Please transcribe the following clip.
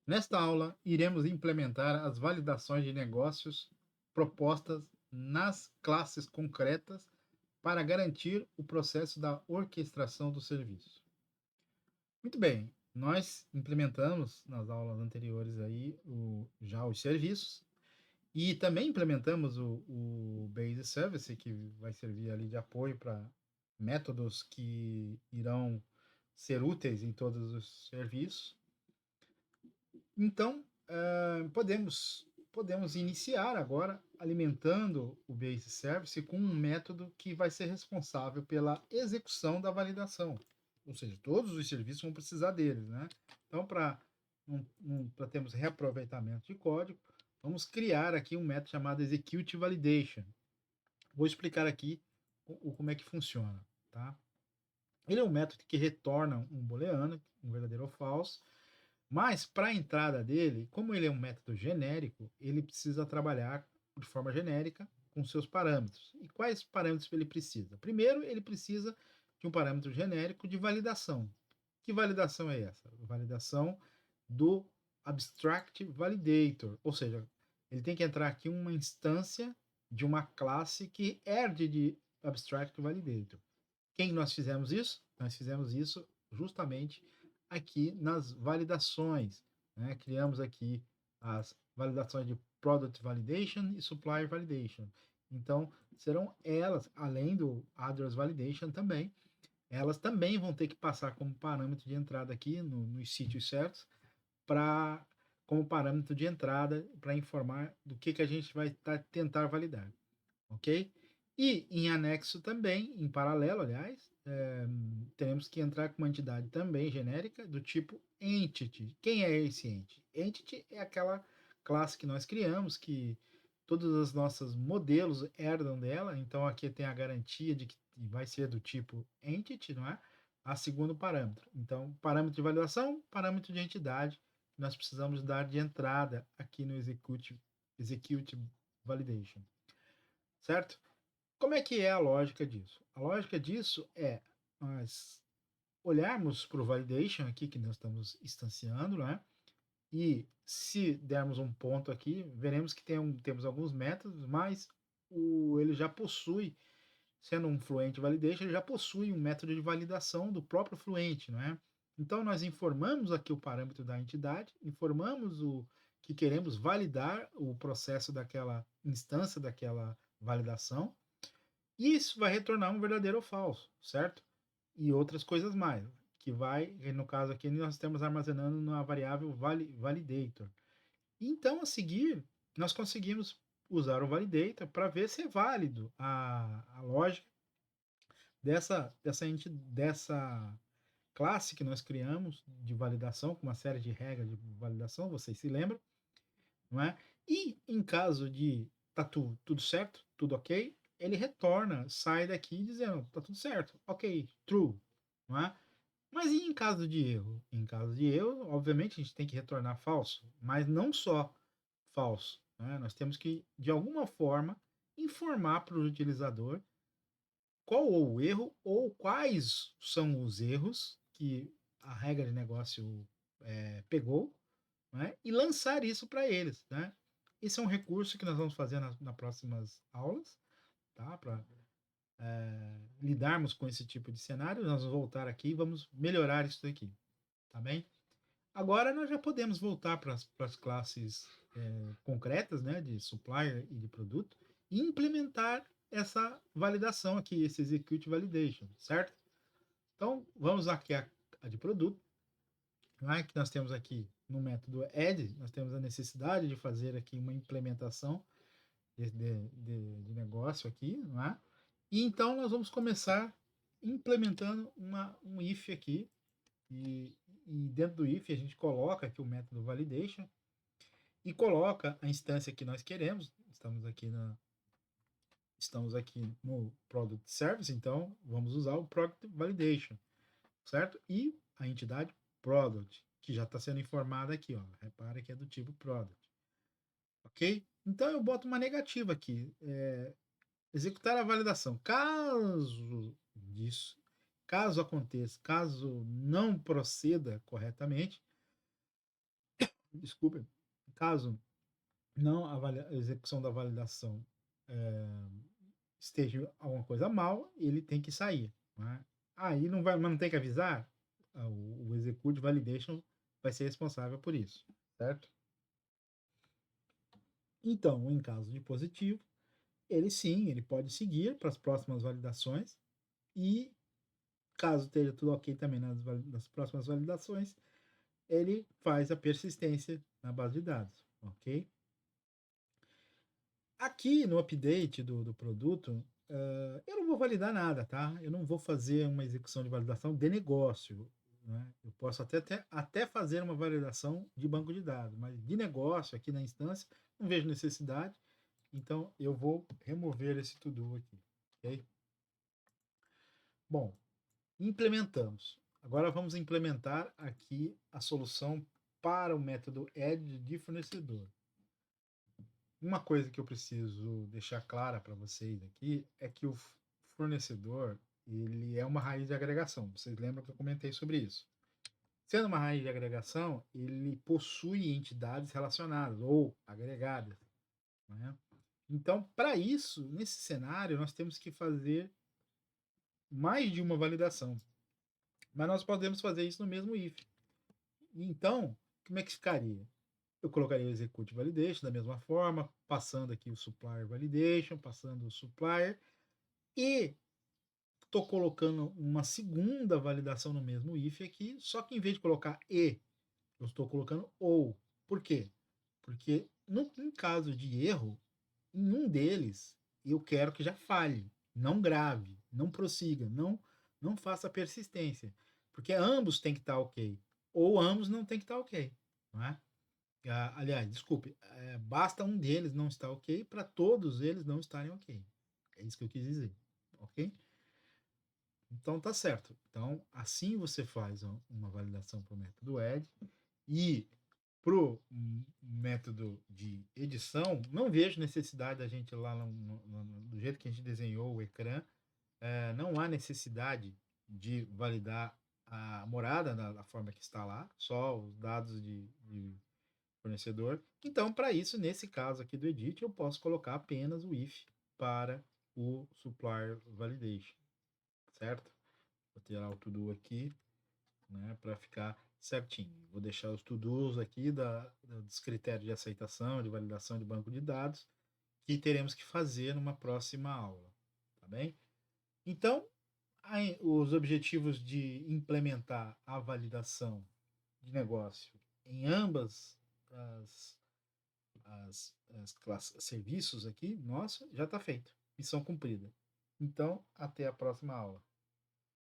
Nesta aula, iremos implementar as validações de negócios propostas nas classes concretas para garantir o processo da orquestração do serviço. Muito bem, nós implementamos nas aulas anteriores aí já os serviços e também implementamos o Base Service, que vai servir ali de apoio para métodos que irão ser úteis em todos os serviços. Então, podemos iniciar agora alimentando o Base Service com um método que vai ser responsável pela execução da validação. Ou seja, todos os serviços vão precisar deles, né? Então, para termos reaproveitamento de código, vamos criar aqui um método chamado Execute Validation. Vou explicar aqui como é que funciona, tá? Ele é um método que retorna um booleano, um verdadeiro ou falso, mas para a entrada dele, como ele é um método genérico, ele precisa trabalhar de forma genérica com seus parâmetros. E quais parâmetros ele precisa? Primeiro, ele precisa de um parâmetro genérico de validação. Que validação é essa? Validação do Abstract Validator, ou seja, ele tem que entrar aqui uma instância de uma classe que herde de Abstract Validator. Quem nós fizemos isso? Nós fizemos isso justamente aqui nas validações. Né? Criamos aqui as validações de Product Validation e Supplier Validation. Então, serão elas, além do Address Validation também, elas também vão ter que passar como parâmetro de entrada aqui nos sítios certos, para como parâmetro de entrada para informar do que a gente vai tentar validar, ok? E em anexo também, em paralelo, aliás, teremos que entrar com uma entidade também genérica do tipo entity. Quem é esse entity? Entity é aquela classe que nós criamos, que todos os nossos modelos herdam dela, então aqui tem a garantia de que vai ser do tipo entity, não é? A segundo parâmetro. Então, parâmetro de validação, parâmetro de entidade, nós precisamos dar de entrada aqui no execute validation, certo? Como é que é a lógica disso? A lógica disso é nós olharmos para o validation aqui que nós estamos instanciando, né? E se dermos um ponto aqui, veremos que temos alguns métodos, mas ele já possui, sendo um Fluent Validation, ele já possui um método de validação do próprio Fluent, não é? Então nós informamos aqui o parâmetro da entidade, informamos o que queremos validar o processo daquela instância, daquela validação, e isso vai retornar um verdadeiro ou falso, certo? E outras coisas mais, que vai, no caso aqui, nós estamos armazenando na variável validator. Então, a seguir, nós conseguimos usar o validator para ver se é válido a lógica dessa classe que nós criamos de validação, com uma série de regras de validação, vocês se lembram, não é? E em caso de tá tudo certo, tudo ok, ele retorna, sai daqui dizendo tá tudo certo, ok, true, não é? Mas e em caso de erro? Em caso de erro, obviamente a gente tem que retornar falso, mas não só falso, né? Nós temos que, de alguma forma, informar para o utilizador qual o erro ou quais são os erros que a regra de negócio pegou, né? E lançar isso para eles, né? Esse é um recurso que nós vamos fazer nas próximas aulas, tá? Para lidarmos com esse tipo de cenário, nós vamos voltar aqui e vamos melhorar isso aqui, tá bem? Agora nós já podemos voltar para as classes concretas, né, de supplier e de produto, e implementar essa validação aqui, esse execute validation, certo? Então, vamos aqui a de produto, né, que nós temos aqui no método add, nós temos a necessidade de fazer aqui uma implementação de negócio aqui, não é? E então nós vamos começar implementando um if aqui, e, e dentro do if a gente coloca aqui o método validation e coloca a instância que nós queremos. Estamos aqui no product service, então vamos usar o product validation, certo? E a entidade product, que já está sendo informada aqui, ó. Repara que é do tipo product, ok? Então eu boto uma negativa aqui, executar a validação. Caso aconteça, caso não proceda corretamente, desculpe, caso não a execução da validação esteja alguma coisa mal, ele tem que sair, né? Aí não vai, mas não tem que avisar, o Execute Validation vai ser responsável por isso, certo? Então, em caso de positivo, ele sim, ele pode seguir para as próximas validações e caso esteja tudo ok também nas próximas validações, ele faz a persistência na base de dados, ok? Aqui no update do produto, eu não vou validar nada, tá? Eu não vou fazer uma execução de validação de negócio, né? Eu posso até fazer uma validação de banco de dados, mas de negócio aqui na instância, não vejo necessidade, então eu vou remover esse to-do aqui, ok? Bom, implementamos. Agora vamos implementar aqui a solução para o método add de fornecedor. Uma coisa que eu preciso deixar clara para vocês aqui é que o fornecedor ele é uma raiz de agregação. Vocês lembram que eu comentei sobre isso? Sendo uma raiz de agregação, ele possui entidades relacionadas ou agregadas, né? Então, para isso, nesse cenário, nós temos que fazer mais de uma validação. Mas nós podemos fazer isso no mesmo if. Então, como é que ficaria? Eu colocaria o execute validation da mesma forma, passando aqui o supplier validation, passando o supplier, e estou colocando uma segunda validação no mesmo if aqui, só que em vez de colocar e, eu estou colocando ou. Por quê? Porque em caso de erro, em um deles, eu quero que já falhe, não grave, não prossiga, não faça persistência, porque ambos têm que estar ok, ou ambos não têm que estar ok, não é? Aliás, desculpe, basta um deles não estar ok para todos eles não estarem ok. É isso que eu quis dizer, ok? Então tá certo. Então, assim você faz uma validação para o método add e para o método de edição, não vejo necessidade da gente lá do jeito que a gente desenhou o ecrã, não há necessidade de validar a morada da forma que está lá, só os dados de fornecedor. Então, para isso, nesse caso aqui do edit, eu posso colocar apenas o if para o supplier validation, certo? Vou tirar o to-do aqui, né, para ficar certinho. Vou deixar os to-dos aqui dos critérios de aceitação, de validação de banco de dados, que teremos que fazer numa próxima aula, tá bem? Então, os objetivos de implementar a validação de negócio em ambas as classes, serviços aqui, nossa, já está feito. Missão cumprida. Então, até a próxima aula.